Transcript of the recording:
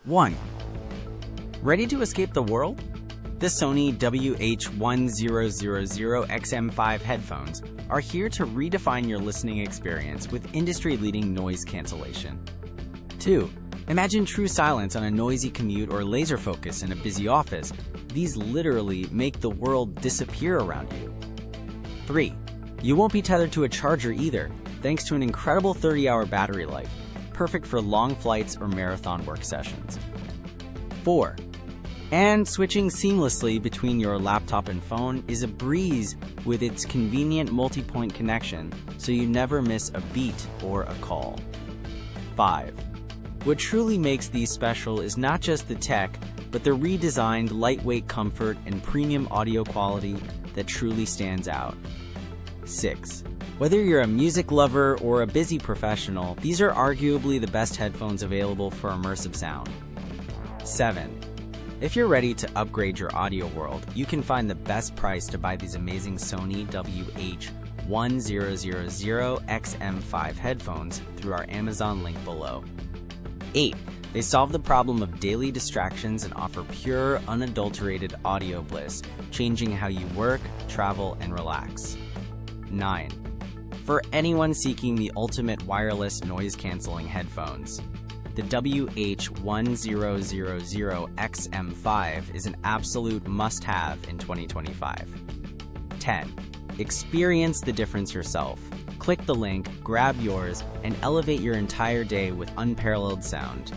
1. Ready to escape the world? The Sony WH-1000XM5 headphones are here to redefine your listening experience with industry-leading noise cancellation. 2. Imagine true silence on a noisy commute or laser focus in a busy office. These literally make the world disappear around you. 3. You won't be tethered to a charger either, thanks to an incredible 30-hour battery life, perfect for long flights or marathon work sessions. 4. And switching seamlessly between your laptop and phone is a breeze with its convenient multipoint connection, so you never miss a beat or a call. 5. What truly makes these special is not just the tech, but the redesigned lightweight comfort and premium audio quality that truly stands out. 6. Whether you're a music lover or a busy professional, these are arguably the best headphones available for immersive sound. 7. If you're ready to upgrade your audio world, you can find the best price to buy these amazing Sony WH-1000XM5 headphones through our Amazon link below. 8. They solve the problem of daily distractions and offer pure, unadulterated audio bliss, changing how you work, travel, and relax. 9. For anyone seeking the ultimate wireless noise-canceling headphones, the WH-1000XM5 is an absolute must-have in 2025. 10. Experience the difference yourself. Click the link, grab yours, and elevate your entire day with unparalleled sound.